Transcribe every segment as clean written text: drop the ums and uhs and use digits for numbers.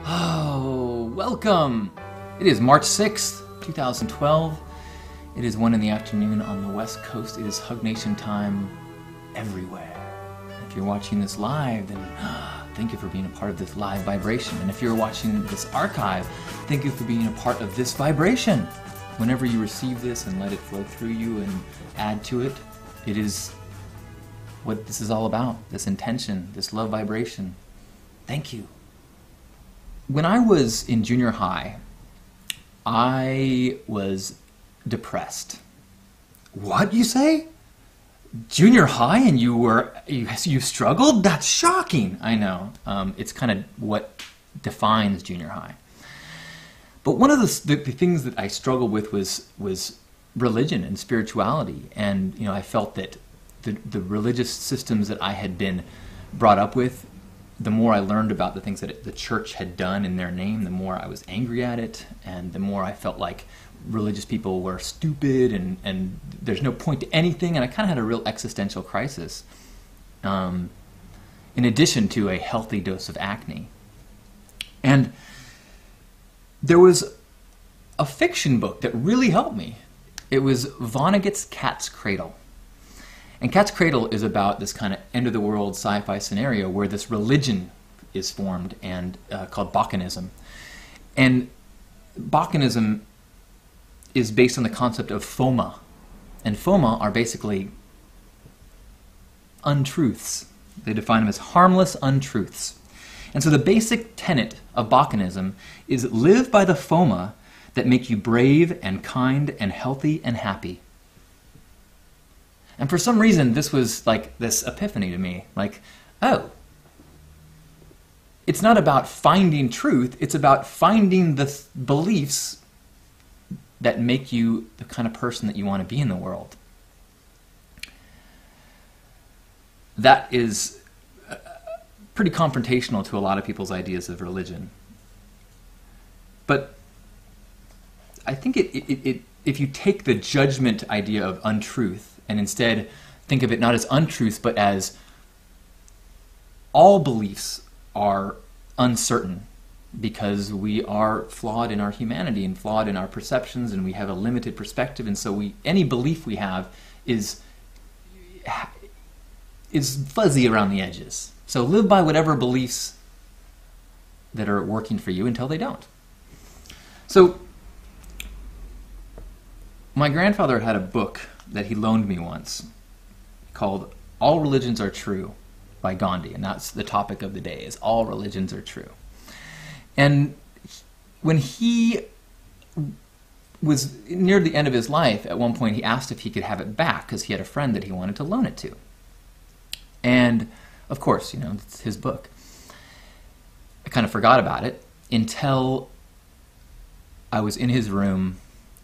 Oh, welcome! It is March 6th, 2012. It is 1 in the afternoon on the West Coast. It is Hug Nation time everywhere. If you're watching this live, then thank you for being a part of this live vibration. And if you're watching this archive, thank you for being a part of this vibration. Whenever you receive this and let it flow through you and add to it, it is what this is all about, this intention, this love vibration. Thank you. When I was in junior high, I was depressed. What, you say? Junior high and you struggled? That's shocking. I know. It's kind of what defines junior high. But one of the things that I struggled with was religion and spirituality. And I felt that the religious systems that I had been brought up with, the more I learned about the things that the church had done in their name, the more I was angry at it, and the more I felt like religious people were stupid and there's no point to anything, and I kind of had a real existential crisis, in addition to a healthy dose of acne. And there was a fiction book that really helped me. It was Vonnegut's Cat's Cradle. And Cat's Cradle is about this kind of end-of-the-world sci-fi scenario where this religion is formed and called Bacchanism. And Bacchanism is based on the concept of FOMA. And FOMA are basically untruths. They define them as harmless untruths. And so the basic tenet of Bacchanism is live by the FOMA that make you brave and kind and healthy and happy. And for some reason, this was like this epiphany to me. Like, oh, it's not about finding truth. It's about finding the beliefs that make you the kind of person that you want to be in the world. That is pretty confrontational to a lot of people's ideas of religion. But I think if you take the judgment idea of untruth and instead think of it not as untruth, but as all beliefs are uncertain because we are flawed in our humanity and flawed in our perceptions, and we have a limited perspective, and so any belief we have is fuzzy around the edges. So live by whatever beliefs that are working for you until they don't. So my grandfather had a book that he loaned me once called All Religions Are True by Gandhi, and that's the topic of the day, is all religions are true. And when he was near the end of his life, at one point he asked if he could have it back because he had a friend that he wanted to loan it to. And of course, it's his book. I kind of forgot about it until I was in his room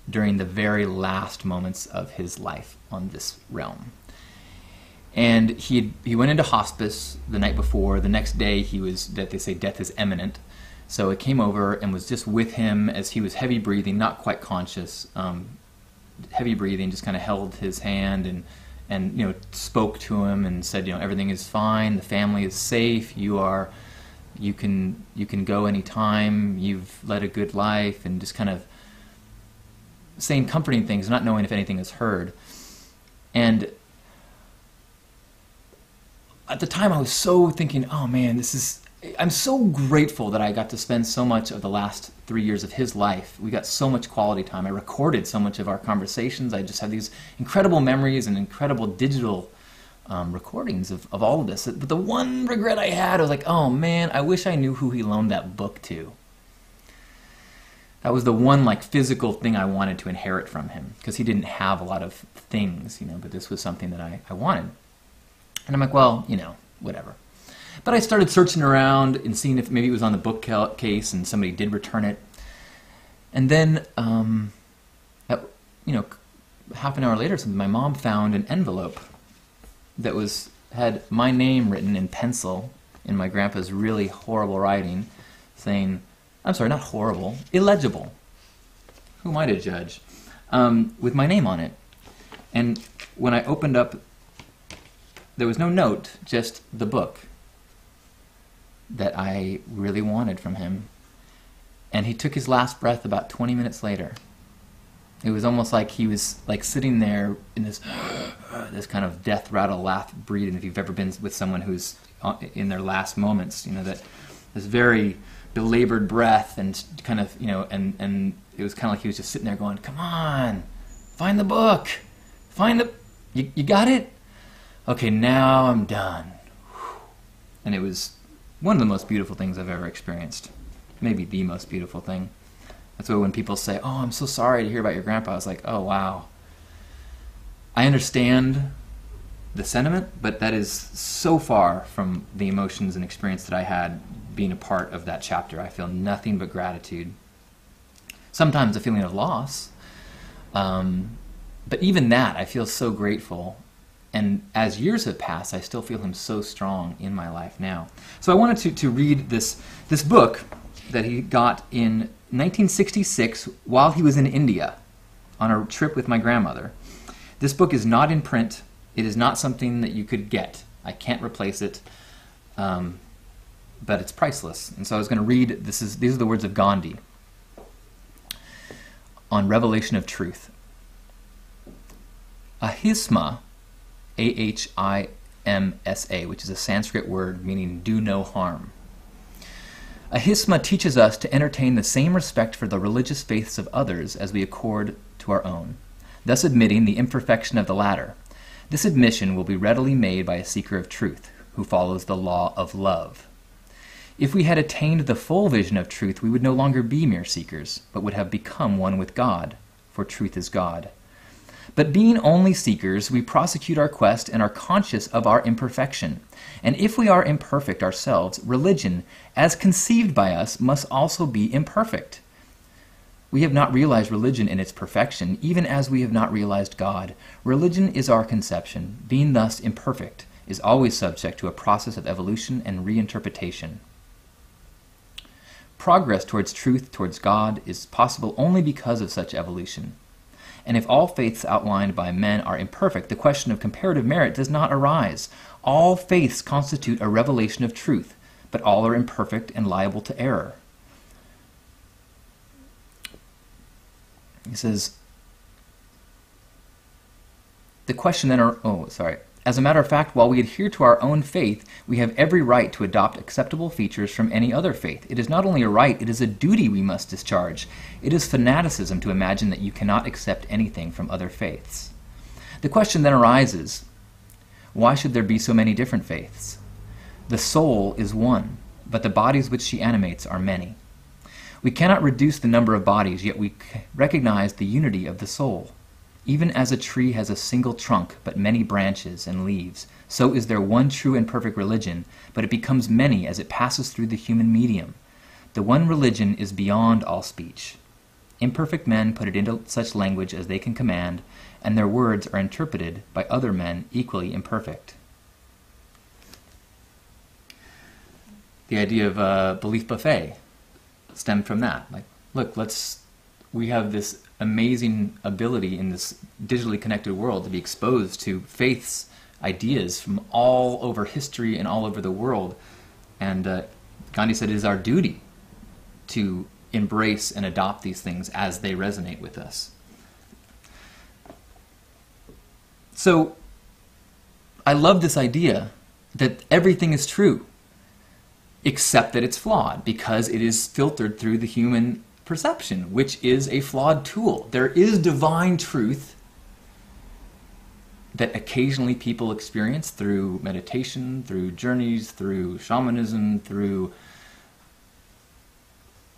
during the very last moments of his life on this realm. And he went into hospice the night before. The next day they say death is imminent. So it came over and was just with him as he was heavy breathing, not quite conscious, heavy breathing, just kind of held his hand and spoke to him and said, everything is fine, the family is safe, you can go anytime, you've led a good life, and just kind of saying comforting things, not knowing if anything is heard. And at the time I was so thinking, oh man, I'm so grateful that I got to spend so much of the last 3 years of his life. We got so much quality time. I recorded so much of our conversations. I just have these incredible memories and incredible digital recordings of all of this. But the one regret I had, I was like, oh man, I wish I knew who he loaned that book to. That was the one physical thing I wanted to inherit from him, because he didn't have a lot of things, but this was something that I wanted. And I'm like, well, whatever. But I started searching around and seeing if maybe it was on the bookcase and somebody did return it. And then, half an hour later, my mom found an envelope that had my name written in pencil in my grandpa's really horrible writing, saying, I'm sorry, not horrible, illegible. Who am I to judge? With my name on it. And when I opened up, there was no note, just the book that I really wanted from him. And he took his last breath about 20 minutes later. It was almost like he was like sitting there in this this kind of death rattle laugh breathing. If you've ever been with someone who's in their last moments, you know, that this very belabored breath and kind of, you know, and it was kind of like he was just sitting there going, "Come on, find the book, you got it? Okay, now I'm done." And it was one of the most beautiful things I've ever experienced. Maybe the most beautiful thing. That's why when people say, "Oh, I'm so sorry to hear about your grandpa," I was like, oh, wow. I understand the sentiment, but that is so far from the emotions and experience that I had being a part of that chapter. I feel nothing but gratitude. Sometimes a feeling of loss, but even that, I feel so grateful. And as years have passed, I still feel him so strong in my life now. So I wanted to read this book that he got in 1966 while he was in India on a trip with my grandmother. This book is not in print. It is not something that you could get. I can't replace it, but it's priceless. And so I was going to read, these are the words of Gandhi on revelation of truth. Ahisma, Ahimsa, which is a Sanskrit word meaning do no harm. Ahisma teaches us to entertain the same respect for the religious faiths of others as we accord to our own, thus admitting the imperfection of the latter. This admission will be readily made by a seeker of truth, who follows the law of love. If we had attained the full vision of truth, we would no longer be mere seekers, but would have become one with God, for truth is God. But being only seekers, we prosecute our quest and are conscious of our imperfection. And if we are imperfect ourselves, religion, as conceived by us, must also be imperfect. We have not realized religion in its perfection, even as we have not realized God. Religion is our conception. Being thus imperfect is always subject to a process of evolution and reinterpretation. Progress towards truth, towards God, is possible only because of such evolution. And if all faiths outlined by men are imperfect, the question of comparative merit does not arise. All faiths constitute a revelation of truth, but all are imperfect and liable to error. He says, the question then, as a matter of fact, while we adhere to our own faith, we have every right to adopt acceptable features from any other faith. It is not only a right, it is a duty we must discharge. It is fanaticism to imagine that you cannot accept anything from other faiths. The question then arises, why should there be so many different faiths? The soul is one, but the bodies which she animates are many. We cannot reduce the number of bodies, yet we recognize the unity of the soul. Even as a tree has a single trunk, but many branches and leaves, so is there one true and perfect religion, but it becomes many as it passes through the human medium. The one religion is beyond all speech. Imperfect men put it into such language as they can command, and their words are interpreted by other men equally imperfect. The idea of a belief buffet stemmed from that. Like, look, we have this amazing ability in this digitally connected world to be exposed to faiths, ideas from all over history and all over the world. And Gandhi said it is our duty to embrace and adopt these things as they resonate with us. So I love this idea that everything is true, except that it's flawed because it is filtered through the human perception, which is a flawed tool. There is divine truth that occasionally people experience through meditation, through journeys, through shamanism, through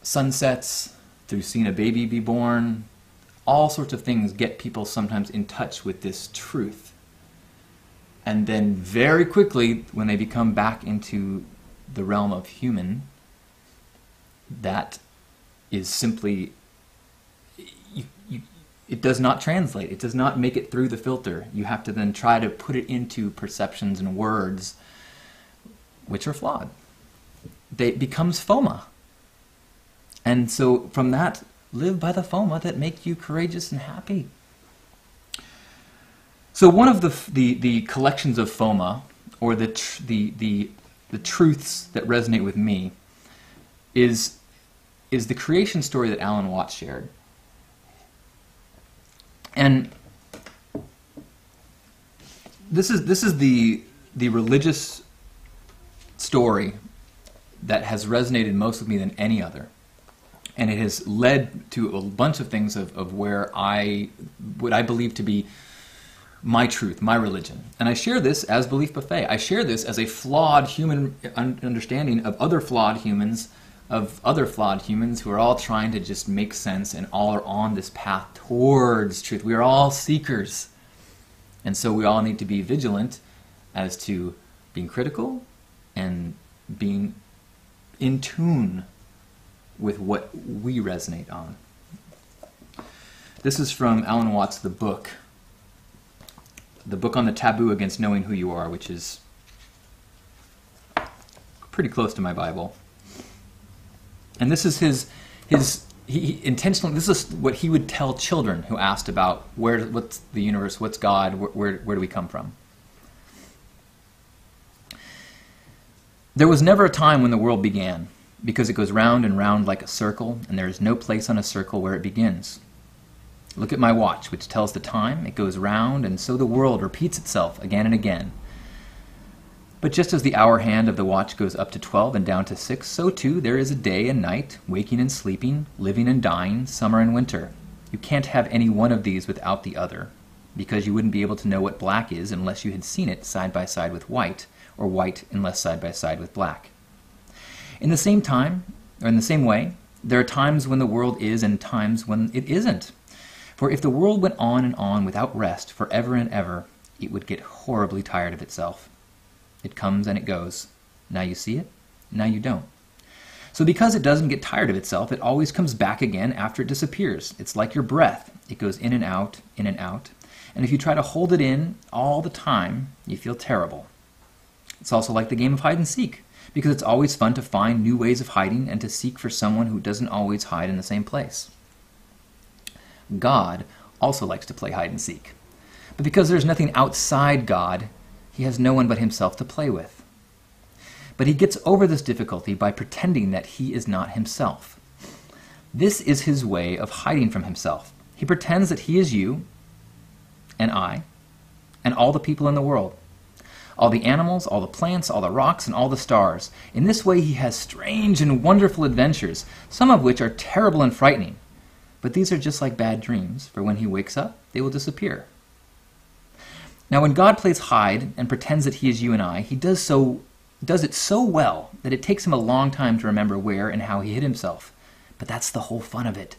sunsets, through seeing a baby be born. All sorts of things get people sometimes in touch with this truth. And then very quickly, when they become back into the realm of human, that is simply, it does not translate. It does not make it through the filter. You have to then try to put it into perceptions and words which are flawed. It becomes FOMA. And so from that, live by the FOMA that make you courageous and happy. So one of the collections of FOMA, or the truths that resonate with me, is is the creation story that Alan Watts shared. And this is the religious story that has resonated most with me than any other. And it has led to a bunch of things of where what I believe to be my truth, my religion. And I share this as Belief Buffet. I share this as a flawed human understanding of other flawed humans, who are all trying to just make sense and all are on this path towards truth. We are all seekers. And so we all need to be vigilant as to being critical and being in tune with what we resonate on. This is from Alan Watts' The Book on the taboo against knowing who you are, which is pretty close to my Bible. And this is he intentionally, this is what he would tell children who asked about what's the universe, what's God, where do we come from? There was never a time when the world began, because it goes round and round like a circle, and there is no place on a circle where it begins. Look at my watch, which tells the time. It goes round, and so the world repeats itself again and again. But just as the hour hand of the watch goes up to 12 and down to 6, so too there is a day and night, waking and sleeping, living and dying, summer and winter. You can't have any one of these without the other, because you wouldn't be able to know what black is unless you had seen it side by side with white, or white unless side by side with black. In the same time, or in the same way, there are times when the world is and times when it isn't. For if the world went on and on without rest forever and ever, it would get horribly tired of itself. It comes and it goes. Now you see it, now you don't. So because it doesn't get tired of itself, it always comes back again after it disappears. It's like your breath. It goes in and out, in and out. And if you try to hold it in all the time, you feel terrible. It's also like the game of hide and seek, because it's always fun to find new ways of hiding and to seek for someone who doesn't always hide in the same place. God also likes to play hide and seek. But because there's nothing outside God, he has no one but himself to play with. But he gets over this difficulty by pretending that he is not himself. This is his way of hiding from himself. He pretends that he is you, and I, and all the people in the world. All the animals, all the plants, all the rocks, and all the stars. In this way he has strange and wonderful adventures, some of which are terrible and frightening. But these are just like bad dreams, for when he wakes up, they will disappear. Now when God plays hide and pretends that he is you and I, he does it so well that it takes him a long time to remember where and how he hid himself. But that's the whole fun of it.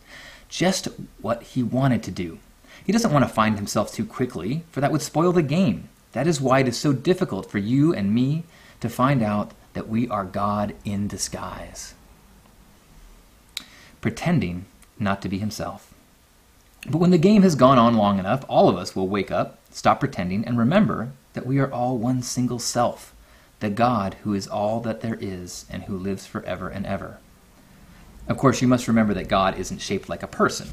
Just what he wanted to do. He doesn't want to find himself too quickly, for that would spoil the game. That is why it is so difficult for you and me to find out that we are God in disguise. Pretending not to be himself. But when the game has gone on long enough, all of us will wake up, stop pretending, and remember that we are all one single self, the God who is all that there is and who lives forever and ever. Of course, you must remember that God isn't shaped like a person.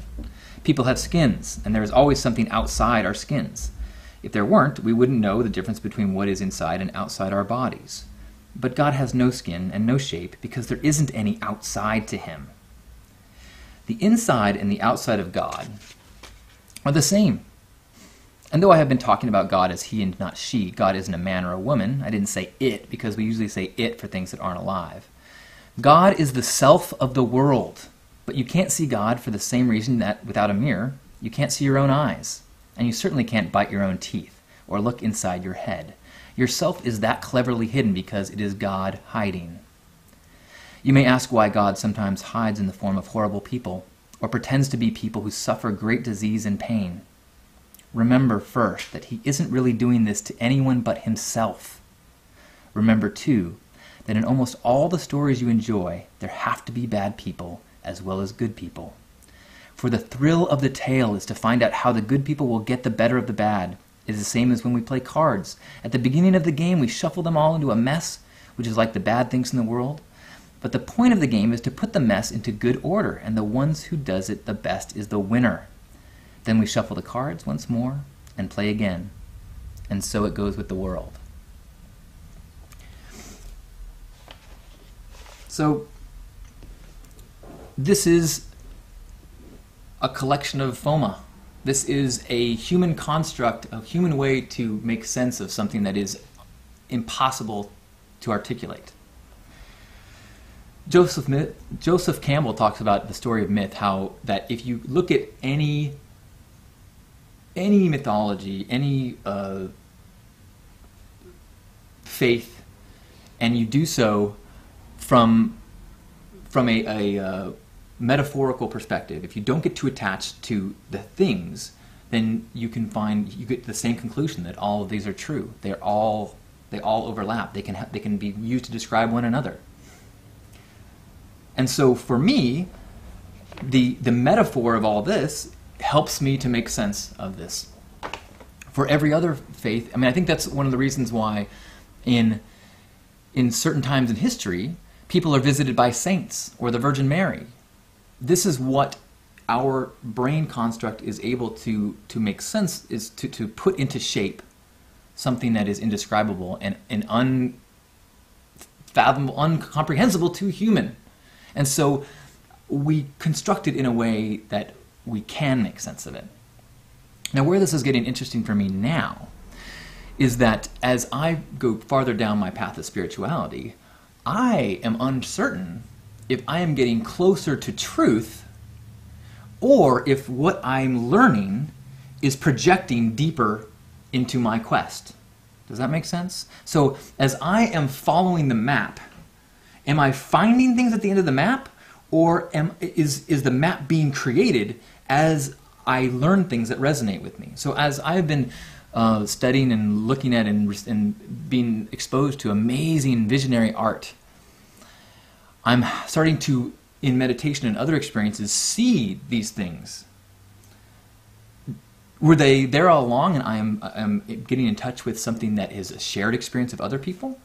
People have skins, and there is always something outside our skins. If there weren't, we wouldn't know the difference between what is inside and outside our bodies. But God has no skin and no shape because there isn't any outside to him. The inside and the outside of God are the same. And though I have been talking about God as he and not she, God isn't a man or a woman. I didn't say it because we usually say it for things that aren't alive. God is the self of the world. But you can't see God for the same reason that without a mirror, you can't see your own eyes. And you certainly can't bite your own teeth or look inside your head. Yourself is that cleverly hidden because it is God hiding. You may ask why God sometimes hides in the form of horrible people or pretends to be people who suffer great disease and pain. Remember first that he isn't really doing this to anyone but himself. Remember too that in almost all the stories you enjoy, there have to be bad people as well as good people. For the thrill of the tale is to find out how the good people will get the better of the bad. It is the same as when we play cards. At the beginning of the game, we shuffle them all into a mess, which is like the bad things in the world. But the point of the game is to put the mess into good order, and the ones who does it the best is the winner. Then we shuffle the cards once more and play again. And so it goes with the world. So, this is a collection of FOMA. This is a human construct, a human way to make sense of something that is impossible to articulate. Joseph Campbell talks about the story of myth, how that if you look at any mythology, any faith, and you do so from a metaphorical perspective, if you don't get too attached to the things, then you get the same conclusion that all of these are true. They all overlap. They can be used to describe one another. And so for me, the metaphor of all this helps me to make sense of this. For every other faith, I mean, I think that's one of the reasons why in certain times in history, people are visited by saints or the Virgin Mary. This is what our brain construct is able to make sense, is to put into shape something that is indescribable and unfathomable, incomprehensible to human. And so we construct it in a way that we can make sense of it. Now, where this is getting interesting for me now is that as I go farther down my path of spirituality, I am uncertain if I am getting closer to truth or if what I'm learning is projecting deeper into my quest. Does that make sense? So as I am following the map, am I finding things at the end of the map, or is the map being created as I learn things that resonate with me? So as I've been studying and looking at and being exposed to amazing visionary art, I'm starting to, in meditation and other experiences, see these things. Were they there all along and I'm getting in touch with something that is a shared experience of other people?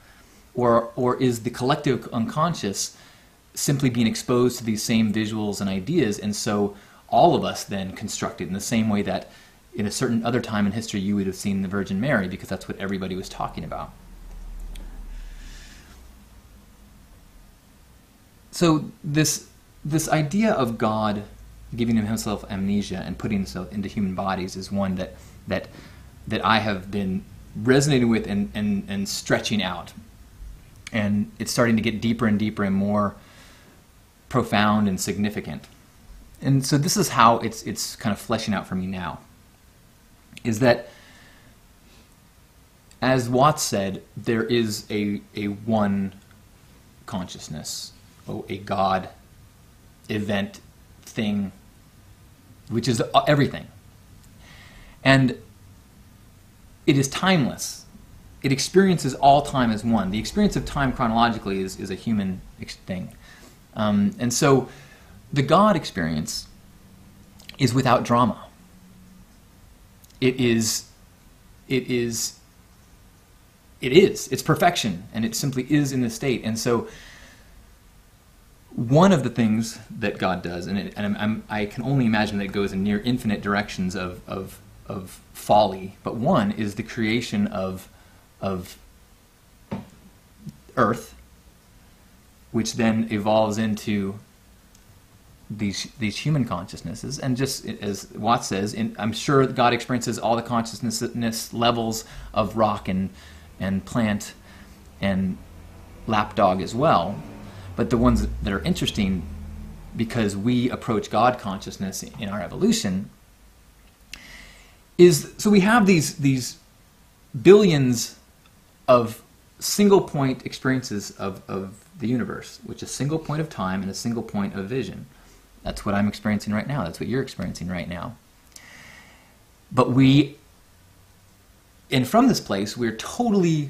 Or is the collective unconscious simply being exposed to these same visuals and ideas, and so all of us then construct it in the same way that in a certain other time in history you would have seen the Virgin Mary, because that's what everybody was talking about. So this idea of God giving himself amnesia and putting himself into human bodies is one that I have been resonating with and stretching out. And it's starting to get deeper and deeper and more profound and significant. And so this is how it's kind of fleshing out for me now. Is that, as Watts said, there is a one consciousness, a God, event, thing, which is everything. And it is timeless. It experiences all time as one. The experience of time chronologically is a human thing. And so the God experience is without drama. It's perfection, and it simply is in the state. And so one of the things that God does, I can only imagine that it goes in near infinite directions of folly, but one is the creation of Earth, which then evolves into these human consciousnesses. And just as Watts says, I'm sure God experiences all the consciousness levels of rock and plant and lapdog as well. But the ones that are interesting, because we approach God consciousness in our evolution, is so we have these billions of single point experiences of the universe, which is a single point of time and a single point of vision. That's what I'm experiencing right now. That's what you're experiencing right now. But and from this place, we're totally,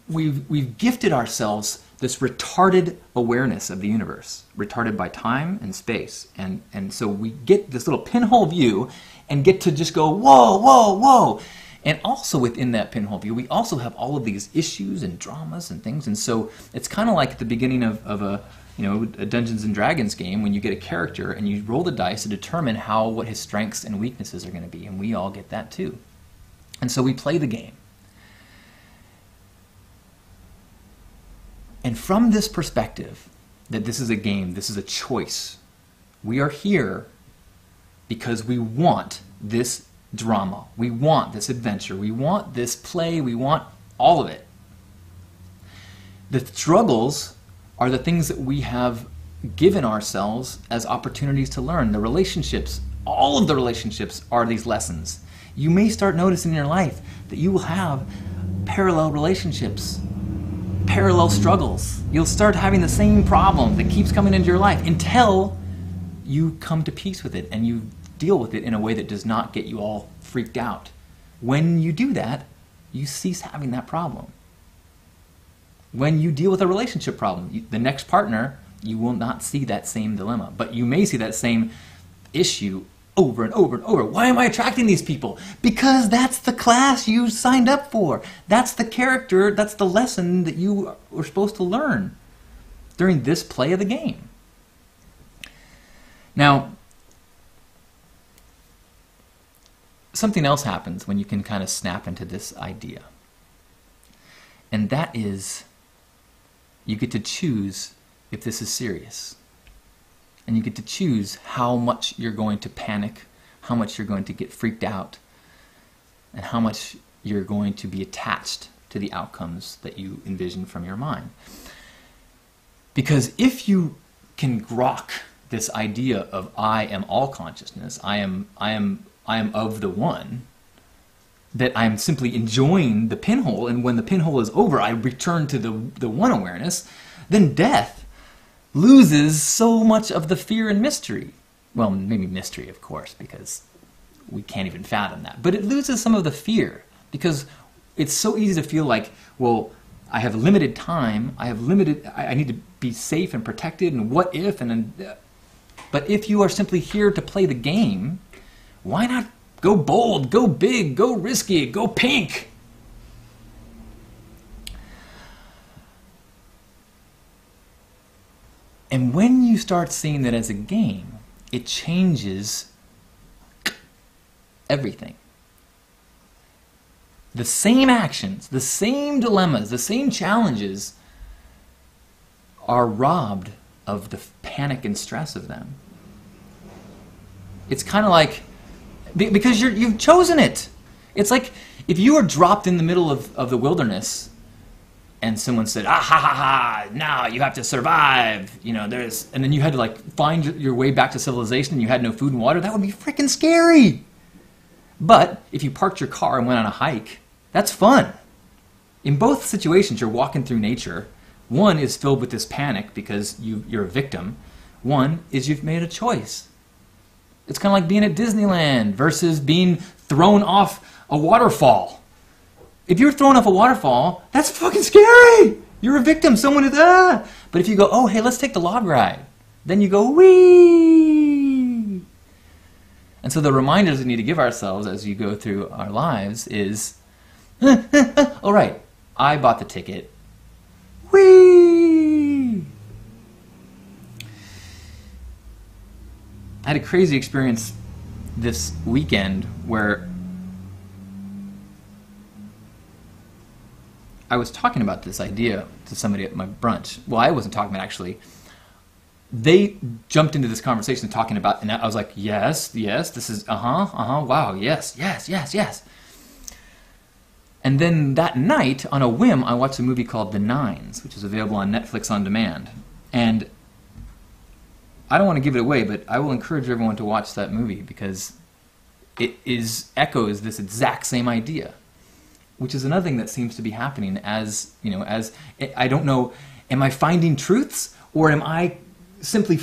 we've gifted ourselves this retarded awareness of the universe, retarded by time and space. And so we get this little pinhole view and get to just go, whoa, whoa, whoa. And also within that pinhole view, we also have all of these issues and dramas and things. And so it's kind of like at the beginning of a Dungeons and Dragons game, when you get a character and you roll the dice to determine what his strengths and weaknesses are going to be. And we all get that too. And so we play the game. And from this perspective, that this is a game, this is a choice. We are here because we want this drama, we want this adventure, we want this play, we want all of it. The struggles are the things that we have given ourselves as opportunities to learn. The relationships, all of the relationships are these lessons. You may start noticing in your life that you will have parallel relationships, parallel struggles. You'll start having the same problem that keeps coming into your life until you come to peace with it and you deal with it in a way that does not get you all freaked out. When you do that, you cease having that problem. When you deal with a relationship problem, the next partner, you will not see that same dilemma, but you may see that same issue over and over and over. Why am I attracting these people? Because that's the class you signed up for. That's the character, that's the lesson that you were supposed to learn during this play of the game. Now, something else happens when you can kind of snap into this idea. And that is, you get to choose if this is serious. And you get to choose how much you're going to panic, how much you're going to get freaked out, and how much you're going to be attached to the outcomes that you envision from your mind. Because if you can grok this idea of I am all consciousness, I am of the one, that I'm simply enjoying the pinhole, and when the pinhole is over, I return to the one awareness, then death loses so much of the fear and mystery. Well, maybe mystery, of course, because we can't even fathom that. But it loses some of the fear, because it's so easy to feel like, well, I have limited time, I need to be safe and protected, and what if, but if you are simply here to play the game, why not go bold, go big, go risky, go pink? And when you start seeing that as a game, it changes everything. The same actions, the same dilemmas, the same challenges are robbed of the panic and stress of them. It's kind of like, because you've chosen it. It's like if you were dropped in the middle of the wilderness and someone said, ah ha ha ha, now you have to survive, and then you had to like find your way back to civilization and you had no food and water, that would be freaking scary. But if you parked your car and went on a hike, that's fun. In both situations, you're walking through nature. One is filled with this panic because you're a victim. One is you've made a choice. It's kind of like being at Disneyland versus being thrown off a waterfall. If you're thrown off a waterfall, that's fucking scary. You're a victim. Someone is, ah. But if you go, oh, hey, let's take the log ride. Then you go, wee. And so the reminders we need to give ourselves as you go through our lives is, all right, I bought the ticket. Whee! I had a crazy experience this weekend where I was talking about this idea to somebody at my brunch. Well, I wasn't talking about, actually. They jumped into this conversation talking about, and I was like, yes, this is, wow, yes. And then that night, on a whim, I watched a movie called The Nines, which is available on Netflix on demand. And I don't want to give it away, but I will encourage everyone to watch that movie because it echoes this exact same idea, which is another thing that seems to be happening as I don't know, am I finding truths or am I simply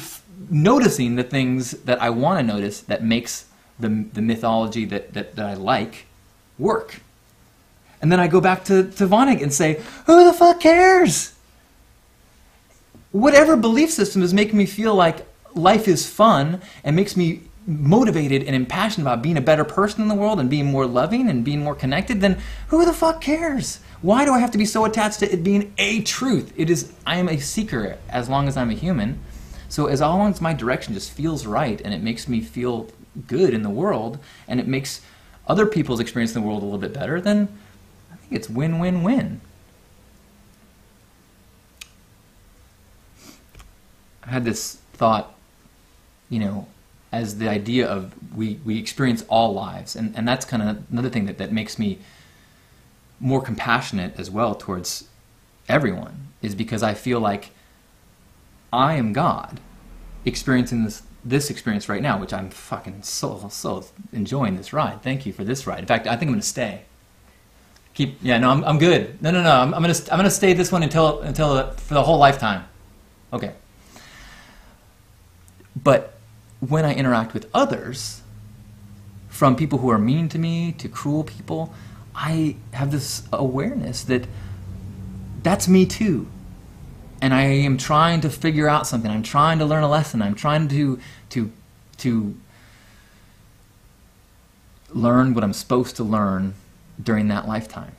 noticing the things that I want to notice that makes the mythology that I like work? And then I go back to Vonnegut and say, who the fuck cares? Whatever belief system is making me feel like life is fun and makes me motivated and impassioned about being a better person in the world and being more loving and being more connected, then who the fuck cares? Why do I have to be so attached to it being a truth? I am a seeker as long as I'm a human. So as long as my direction just feels right and it makes me feel good in the world and it makes other people's experience in the world a little bit better, then I think it's win-win-win. I had this thought, as the idea of we experience all lives, and that's kind of another thing that makes me more compassionate as well towards everyone, is because I feel like I am God experiencing this experience right now, which I'm fucking so enjoying this ride. Thank you for this ride. In fact, I think I'm gonna stay. I'm good. No, I'm gonna stay this one until for the whole lifetime. Okay. But when I interact with others, from people who are mean to me to cruel people, I have this awareness that that's me too. And I am trying to figure out something. I'm trying to learn a lesson. I'm trying to learn what I'm supposed to learn during that lifetime.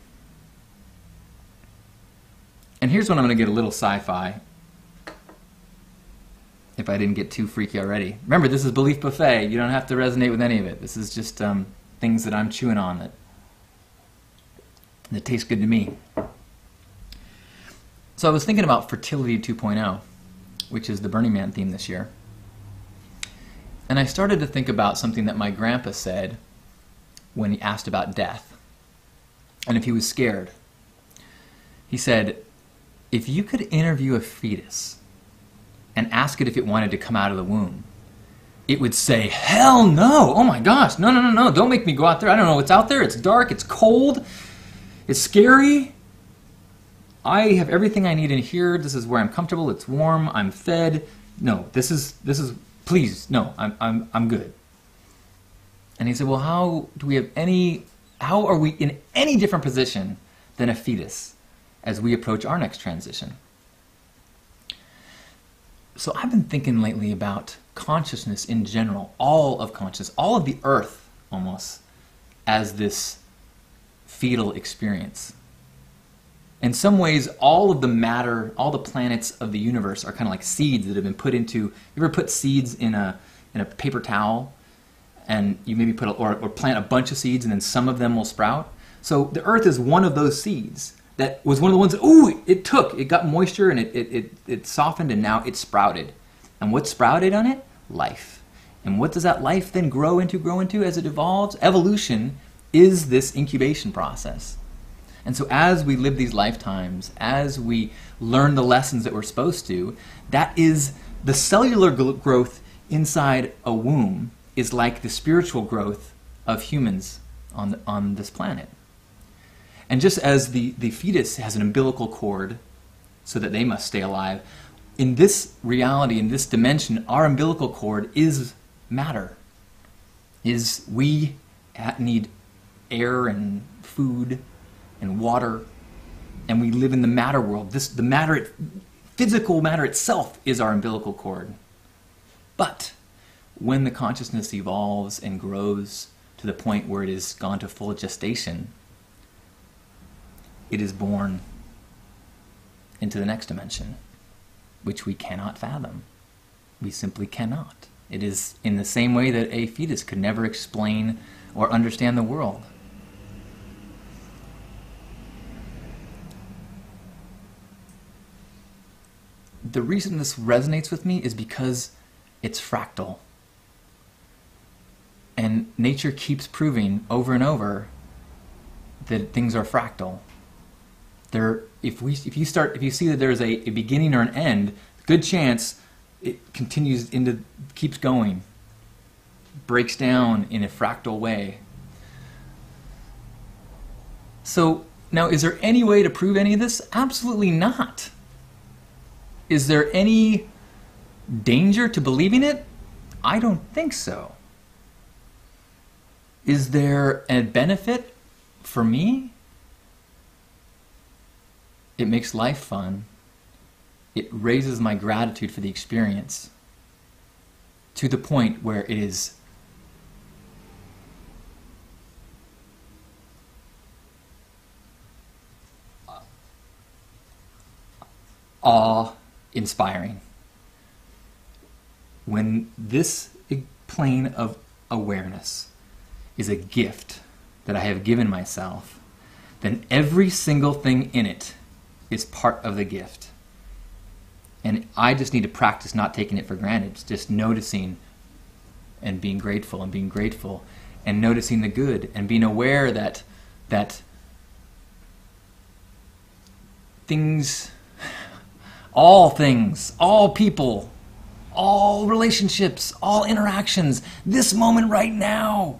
And here's when I'm going to get a little sci-fi, if I didn't get too freaky already. Remember, this is Belief Buffet. You don't have to resonate with any of it. This is just things that I'm chewing on that taste good to me. So I was thinking about Fertility 2.0, which is the Burning Man theme this year. And I started to think about something that my grandpa said when he asked about death, and if he was scared. He said, if you could interview a fetus and ask it if it wanted to come out of the womb, it would say, hell no! Oh my gosh, no, don't make me go out there. I don't know what's out there. It's dark, it's cold, it's scary. I have everything I need in here. This is where I'm comfortable, it's warm, I'm fed. No, this is please, no, I'm good. And he said, well, how are we in any different position than a fetus as we approach our next transition? So I've been thinking lately about consciousness in general, all of consciousness, all of the earth almost, as this fetal experience. In some ways, all of the matter, all the planets of the universe are kind of like seeds that have been put into, you ever put seeds in a paper towel, and you maybe put or plant a bunch of seeds and then some of them will sprout? So the earth is one of those seeds that was one of the ones that, it got moisture and it softened and now it sprouted. And what sprouted on it? Life. And what does that life then grow into as it evolves? Evolution is this incubation process. And so as we live these lifetimes, as we learn the lessons that we're supposed to, that is the cellular growth inside a womb is like the spiritual growth of humans on this planet. And just as the fetus has an umbilical cord so that they must stay alive, in this reality, in this dimension, our umbilical cord is matter. We need air and food and water, and we live in the matter world. Physical matter itself is our umbilical cord. But when the consciousness evolves and grows to the point where it has gone to full gestation, it is born into the next dimension, which we cannot fathom. We simply cannot. It is in the same way that a fetus could never explain or understand the world. The reason this resonates with me is because it's fractal. And nature keeps proving over and over that things are fractal. If you see that there's a beginning or an end, good chance it keeps going, breaks down in a fractal way. So now, is there any way to prove any of this? Absolutely not. Is there any danger to believing it? I don't think so. Is there a benefit for me? It makes life fun. It raises my gratitude for the experience to the point where it is awe-inspiring. When this plane of awareness is a gift that I have given myself, then every single thing in it is part of the gift. And I just need to practice not taking it for granted, just noticing and being grateful and noticing the good and being aware that things, all people, all relationships, all interactions, this moment right now,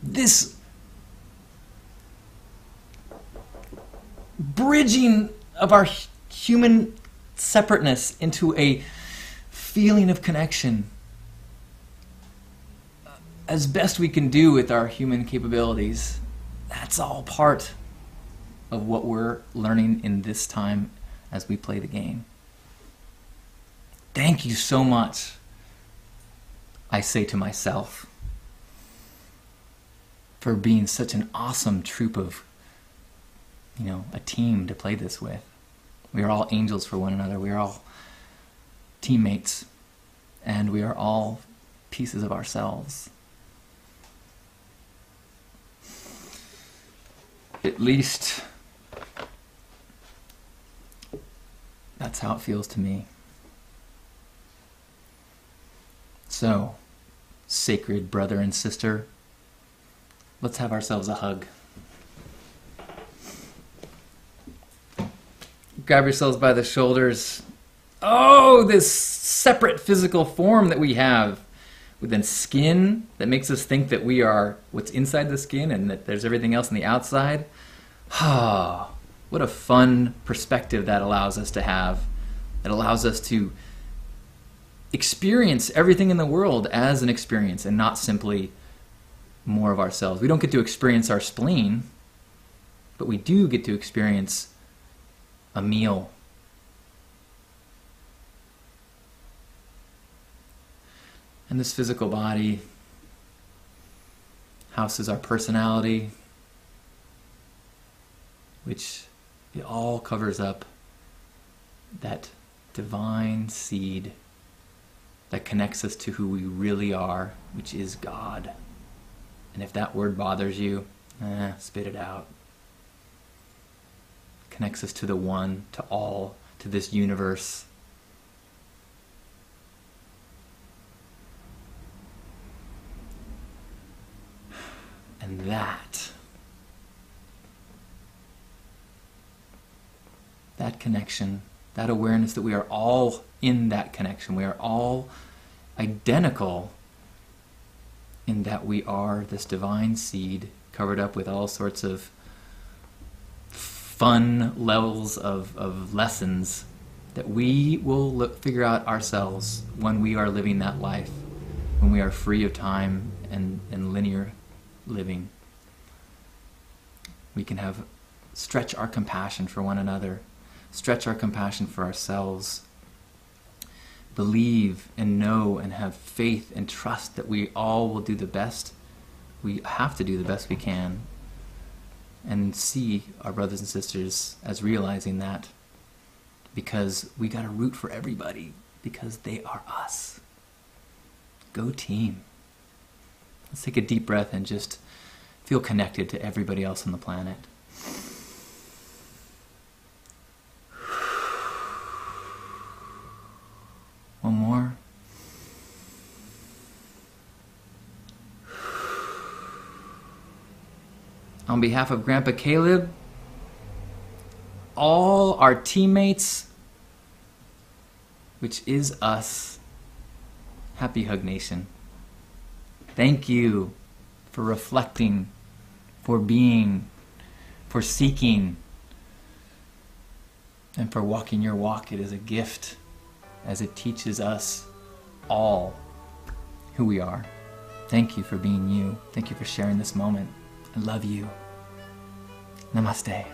this bridging of our human separateness into a feeling of connection as best we can do with our human capabilities. That's all part of what we're learning in this time as we play the game. Thank you so much, I say to myself, for being such an awesome troop of, a team to play this with. We are all angels for one another. We are all teammates, and we are all pieces of ourselves. At least that's how it feels to me. So, sacred brother and sister, let's have ourselves a hug. Grab yourselves by the shoulders. Oh, this separate physical form that we have within skin that makes us think that we are what's inside the skin and that there's everything else on the outside. Ah, what a fun perspective that allows us to have. It allows us to experience everything in the world as an experience and not simply more of ourselves. We don't get to experience our spleen, but we do get to experience a meal. And this physical body houses our personality, which it all covers up that divine seed that connects us to who we really are, which is God. And if that word bothers you, spit it out. Connects us to the one, to all, to this universe. And that connection, that awareness that we are all in that connection, we are all identical in that we are this divine seed covered up with all sorts of fun levels of lessons that we will figure out ourselves when we are living that life, when we are free of time and linear living. We can stretch our compassion for one another, stretch our compassion for ourselves, believe and know and have faith and trust that we all will do the best. We have to do the best we can, and see our brothers and sisters as realizing that, because we got to root for everybody because they are us. Go team. Let's take a deep breath and just feel connected to everybody else on the planet. One more. On behalf of Grandpa Caleb, all our teammates, which is us, happy Hug Nation. Thank you for reflecting, for being, for seeking, and for walking your walk. It is a gift as it teaches us all who we are. Thank you for being you. Thank you for sharing this moment. I love you. Namaste.